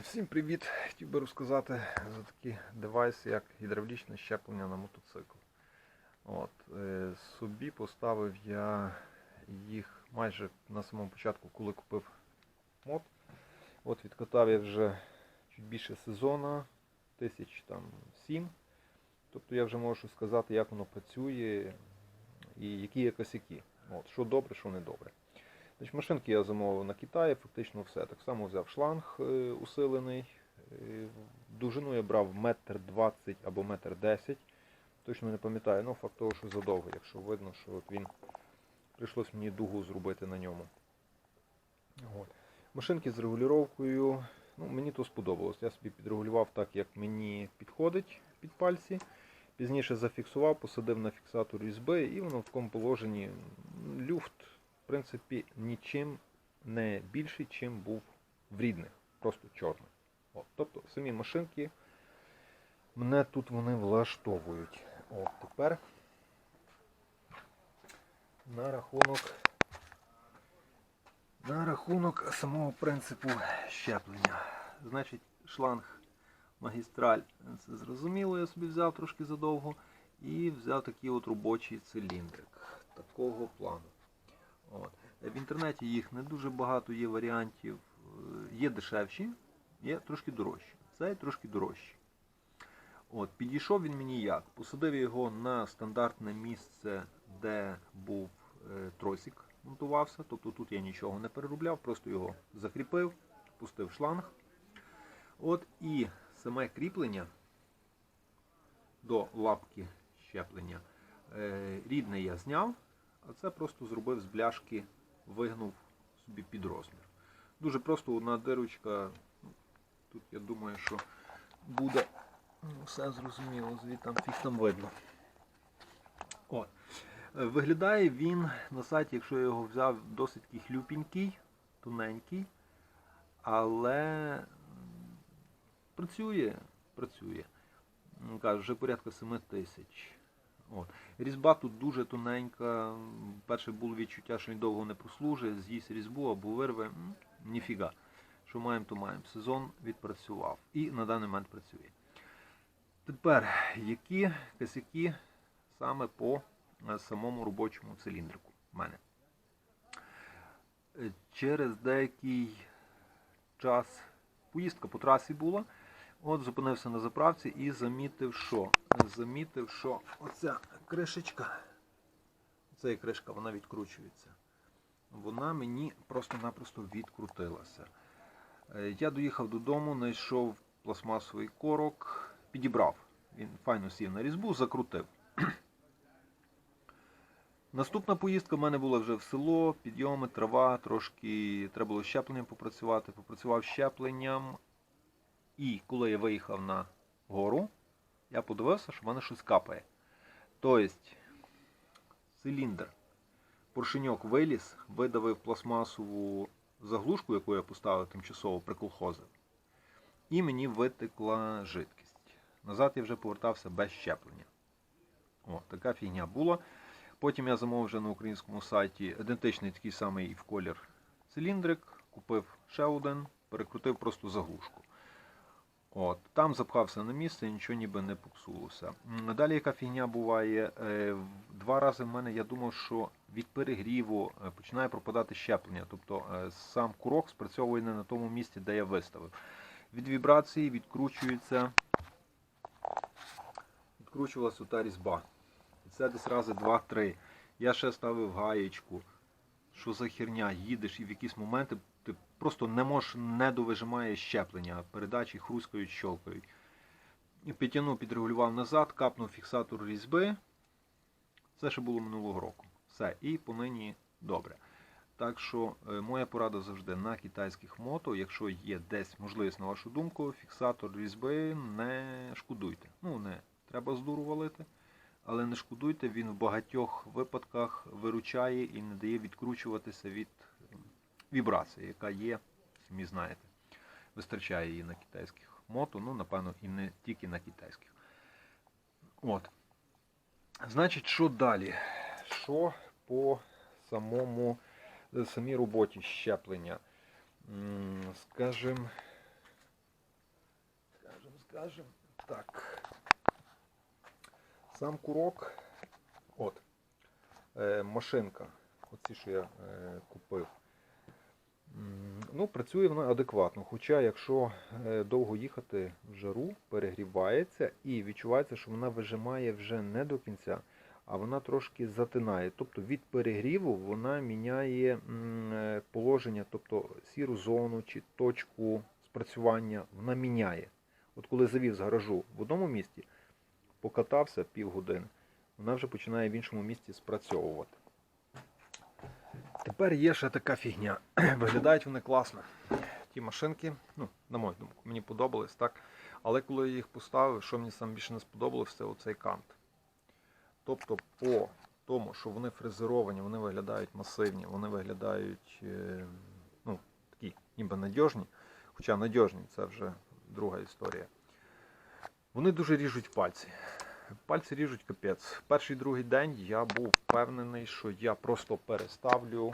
Всім привіт! Хотів би розказати за такі девайси, як гідравлічне щеплення на мотоцикл. Собі поставив я їх майже на самому початку, коли купив мод. Відкатав я вже чуть більше сезону, 1007. Тобто я вже можу сказати, як воно працює і які є косяки. Що добре, що не добре. Машинки я замовив на Китаї, фактично все. Так само взяв шланг усилений. Довжину я брав 1,20 м або 1,10 м. Точно не пам'ятаю, але факт того, що задовго, якщо видно, що він прийшлось мені дугу зробити на ньому. Машинки з регулюванням, мені то сподобалось. Я собі підрегулював так, як мені підходить під пальці. Пізніше зафіксував, посадив на фіксатор різьби і воно в такому положенні люфт. В принципі, нічим не більший, чим був в рідних, просто чорний. Тобто самі машинки мене тут вони влаштовують. Тепер на рахунок самого принципу щеплення. Значить, шланг магістраль, це зрозуміло, я собі взяв трошки задовго. І взяв такий робочий циліндрик такого плану. В інтернеті їх не дуже багато є варіантів. Є дешевші, є трошки дорожчі. Цей трошки дорожчий. Підійшов він мені як? Посадив його на стандартне місце, де був тросик, монтувався. Тобто тут я нічого не переробляв, просто його закріпив, пустив шланг. І саме кріплення до лапки щеплення рідне я зняв, а це просто зробив з бляшки, вигнув собі під розмір. Дуже просто одна дирочка, тут я думаю, що буде все зрозуміло, звідти фіг там видно. Виглядає він на сайті, якщо я його взяв, досить хлюпенький, тоненький, але працює. Кажу, вже порядка 7 тисяч. Різьба тут дуже тоненька. Перше було відчуття, що він довго не прослужить, з'їсть різьбу або вирве. Ніфіга. Що маємо, то маємо. Сезон відпрацював. І на даний момент працює. Тепер, які косяки саме по самому робочому циліндрику в мене? Через деякий час поїздка по трасі була. Зупинився на заправці і замітив, що? Замітив, що оця кришечка, ця кришка, вона відкручується. Вона мені просто-напросто відкрутилася. Я доїхав додому, знайшов пластмасовий корок, підібрав. Він файно сів на різьбу, закрутив. Наступна поїздка в мене була вже в село, підйоми, трава, трошки треба було щепленням попрацювати. Попрацював щепленням. І коли я виїхав на гору, я подивився, що в мене щось капає. Тобто, циліндр, поршеньок виліз, видавив пластмасову заглушку, яку я поставив тимчасово, приколхозив. І мені витекла жидкість. Назад я вже повертався без щеплення. Така фігня була. Потім я замовив вже на українському сайті ідентичний такий самий в колір циліндрик, купив ще один, перекрутив просто заглушку. Там запхався на місце і нічого ніби не попсулося. Далі яка фігня буває, 2 рази в мене я думав, що від перегріву починає пропадати щеплення. Тобто сам курок спрацьовує не на тому місці, де я виставив. Від вібрації відкручувалася та різьба. І це десь рази 2-3. Я ще ставив гаєчку. Що за херня, їдеш і в якісь моменти ти просто не довижимаєш щеплення, передачі хрускають, щелкають. І підтягнув, підрегулював назад, капнув фіксатор різьби. Це ще було минулого року. Все, і понині добре. Так що моя порада завжди на китайських мото, якщо є десь можливість, на вашу думку, фіксатор різьби не шкодуйте. Не треба з дуру валити. Але не шкодуйте, він в багатьох випадках виручає і не дає відкручуватися від вібрації, яка є, самі знаєте. Вистачає її на китайських мото, напевно, і не тільки на китайських. Значить, що далі? Що по самій роботі щеплення? Скажімо, скажімо так. Сам курок, от, машинка, оці, що я купив, ну, працює вона адекватно. Хоча, якщо довго їхати в жару, перегрівається і відчувається, що вона вижимає вже не до кінця, а вона трошки затинає. Тобто від перегріву вона міняє положення, тобто сіру зону чи точку спрацювання, вона міняє. От коли завів з гаражу в одному місці, покатався півгодини, вона вже починає в іншому місці спрацьовувати. Тепер є ще така фігня. Виглядають вони класно. Ті машинки, ну, на мою думку, мені подобались, так? Але коли я їх поставив, що мені саме більше не сподобалось, це оцей кант. Тобто по тому, що вони фрезеровані, вони виглядають масивні, вони виглядають, ну, такі ніби надіжні. Хоча надіжні, це вже друга історія. Вони дуже ріжуть пальці. Пальці ріжуть капець. Перший, другий день я був впевнений, що я просто переставлю,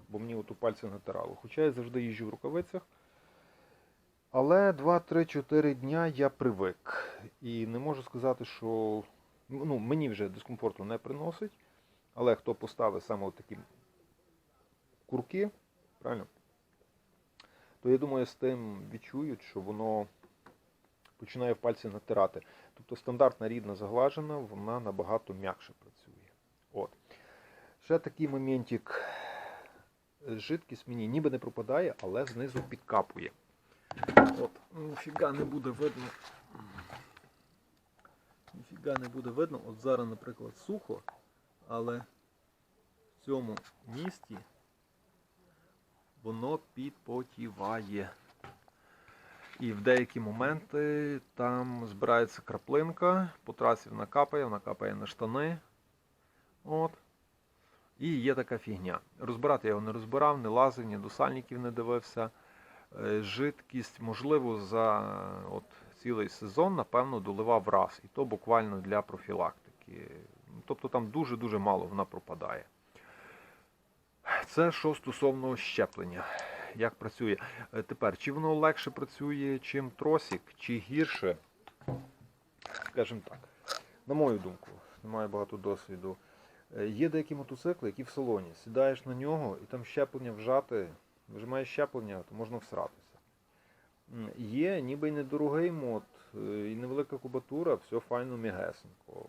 бо мені от у пальці натирало. Хоча я завжди їжджу в рукавицях. Але 2-3-4 дня я привик. І не можу сказати, що ну, мені вже дискомфорту не приносить. Але хто поставить саме такі курки, правильно, то я думаю, з тим відчують, що воно починає в пальці натирати. Тобто стандартна рідна заглажена, вона набагато м'якше працює. От. Ще такий моментик. Жидкість мені ніби не пропадає, але знизу підкапує. От, ніфіга не буде видно. Ніфіга не буде видно. От зараз, наприклад, сухо, але в цьому місці воно підпотіває. І в деякі моменти там збирається краплинка, по трасі вона капає на штани. От. І є така фігня. Розбирати я його не розбирав, не лазив, ні до сальників не дивився. Жидкість, можливо, за от, цілий сезон, напевно, доливав раз. І то буквально для профілактики. Тобто там дуже-дуже мало вона пропадає. Це що стосовно щеплення. Як працює. Тепер, чи воно легше працює, чим тросик, чи гірше, скажімо так. На мою думку, немає багато досвіду. Є деякі мотоцикли, які в салоні. Сідаєш на нього і там щеплення вжати, вижимаєш щеплення, то можна всратися. Є ніби й недорогий мод, і невелика кубатура, все файно м'ягесенько.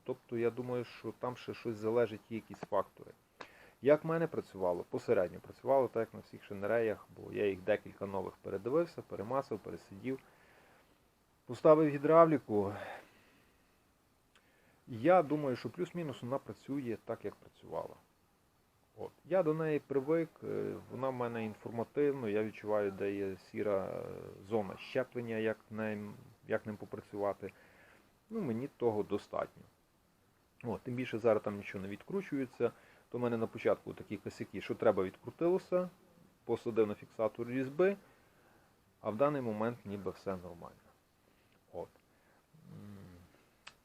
Тобто я думаю, що там ще щось залежить, є якісь фактори. Як в мене працювало? Посередньо працювало, так як на всіх шинереях, бо я їх декілька нових передивився, перемасив, пересидів. Поставив гідравліку. Я думаю, що плюс-мінус вона працює так, як працювала. От. Я до неї привик, вона в мене інформативна, я відчуваю, де є сіра зона щеплення, як ним попрацювати. Ну, мені того достатньо. От, тим більше зараз там нічого не відкручується. То в мене на початку такі косяки, що треба відкрутилося, посадив на фіксатор різьби, а в даний момент ніби все нормально. От.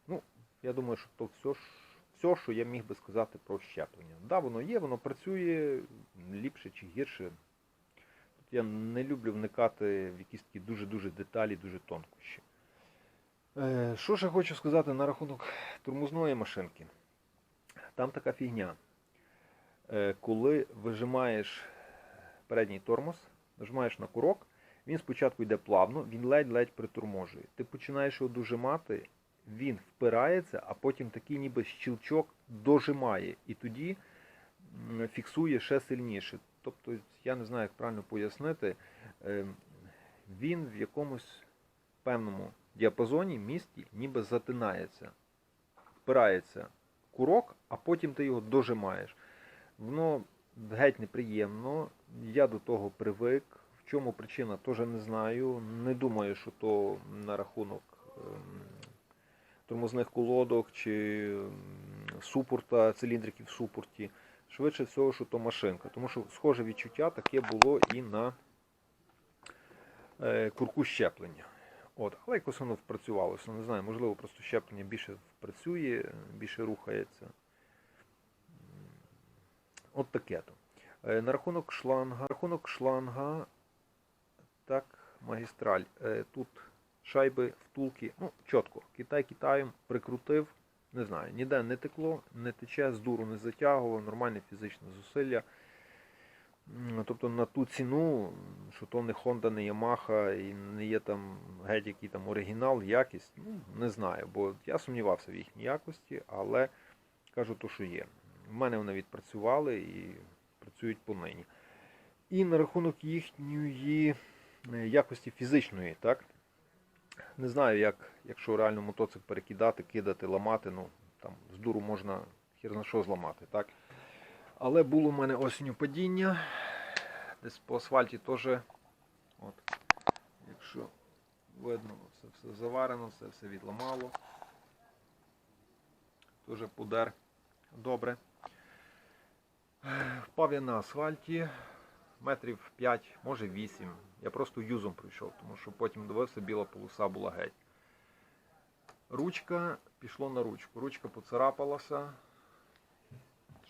Ну, я думаю, що то все, що я міг би сказати про щеплення. Да, воно є, воно працює ліпше чи гірше. Тут я не люблю вникати в якісь такі дуже-дуже деталі, дуже тонкощі. Що ж я хочу сказати на рахунок тормозної машинки. Там така фігня. Коли вижимаєш передній тормоз, нажимаєш на курок, він спочатку йде плавно, він ледь-ледь приторможує. Ти починаєш його дожимати, він впирається, а потім такий ніби щелчок дожимає. І тоді фіксує ще сильніше. Тобто, я не знаю, як правильно пояснити, він в якомусь певному діапазоні, місці, ніби затинається. Впирається курок, а потім ти його дожимаєш. Воно геть неприємно, я до того привик. В чому причина, теж не знаю. Не думаю, що то на рахунок тормозних колодок чи супорта, циліндриків в супорті. Швидше всього, що то машинка. Тому що схоже відчуття таке було і на курку щеплення. От. Але якось воно впрацювалося. Не знаю, можливо, просто щеплення більше працює, більше рухається. От таке то. На рахунок шланга, так, магістраль. Тут шайби, втулки, ну, чітко. Китай Китаєм прикрутив, не знаю, ніде не текло, не тече, з дуру не затягувало, нормальне фізичне зусилля. Тобто на ту ціну, що то не Honda, не Yamaha і не є там геть який там оригінал, якість, ну, не знаю, бо я сумнівався в їхній якості, але кажу то, що є. В мене вони відпрацювали і працюють понині. І на рахунок їхньої якості фізичної, так? Не знаю, якщо реально мотоцикл перекидати, кидати, ламати, ну, там, з дуру можна хір на що зламати, так? Але було в мене осінню падіння, десь по асфальті теж, от, якщо видно, це все заварено, це все відламало, теж подер добре. Впав я на асфальті, метрів 5, може 8. Я просто юзом пройшов, тому що потім дивився, біла полоса була геть. Ручка, пішло на ручку. Ручка поцарапалася.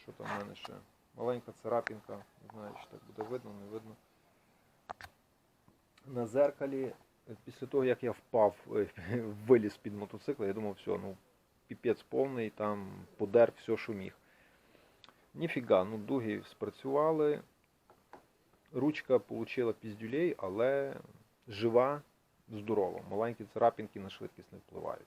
Що там в мене ще? Маленька царапінка, не знаю, чи так буде видно, не видно. На зеркалі, після того, як я впав, виліз під мотоцикл, я думав, все, ну, піпець повний, там подер все, що міг. Ніфіга, ну, дуги спрацювали. Ручка отримала піздюлей, але жива, здорова. Маленькі царапінки на швидкість не впливають.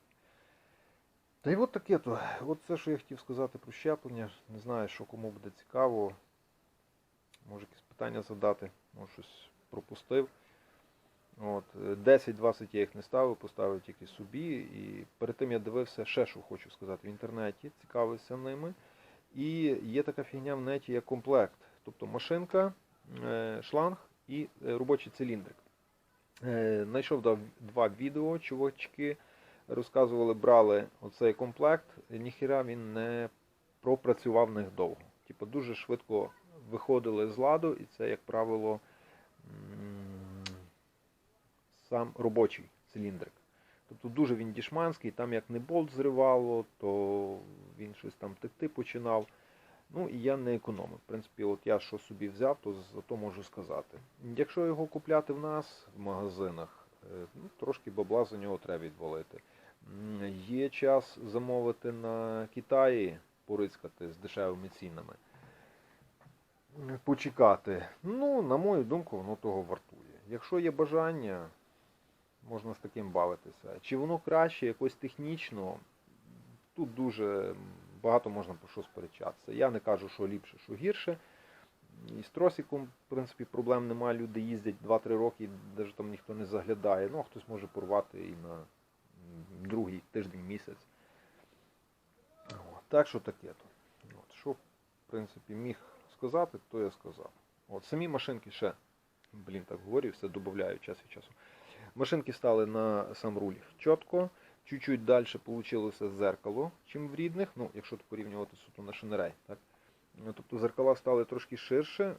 Та й от таке то. От це, що я хотів сказати про щеплення. Не знаю, що кому буде цікаво. Може якісь питання задати, може щось пропустив. От. 10-20 я їх не ставив, поставив тільки собі. І перед тим я дивився ще, що хочу сказати, в інтернеті, цікавився ними. І є така фігня в неті, як комплект. Тобто машинка, шланг і робочий циліндрик. Знайшов два відео, чувачки розказували, брали оцей комплект, ніхіра він не пропрацював в них довго. Типу дуже швидко виходили з ладу, і це, як правило, сам робочий циліндрик. Тобто дуже він дішманський, там як не болт зривало, то він щось там текти починав. Ну і я не економив. В принципі, от я що собі взяв, то зато можу сказати. Якщо його купляти в нас в магазинах, ну, трошки бабла за нього треба відвалити. Є час замовити на Китаї, порицькати з дешевими цінами. Почекати. Ну, на мою думку, воно того вартує. Якщо є бажання, можна з таким бавитися. Чи воно краще, якось технічно, тут дуже багато можна про що сперечатися. Я не кажу, що ліпше, що гірше. І з тросиком, в принципі, проблем немає. Люди їздять 2-3 роки, навіть там ніхто не заглядає. Ну, а хтось може порвати і на другий тиждень, місяць. От. Так що таке-то. От. Що, в принципі, міг сказати, то я сказав. От. Самі машинки ще, так говорю, все додаю час від часу. Машинки стали на сам руль чітко. Чуть-чуть далі вийшло зеркало, чим в рідних, ну, якщо порівнювати суто на шинерей. Так? Тобто зеркала стали трошки ширше,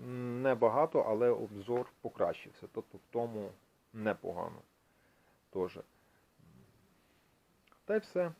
небагато, але обзор покращився. Тобто в тому непогано. Теж. Та й все.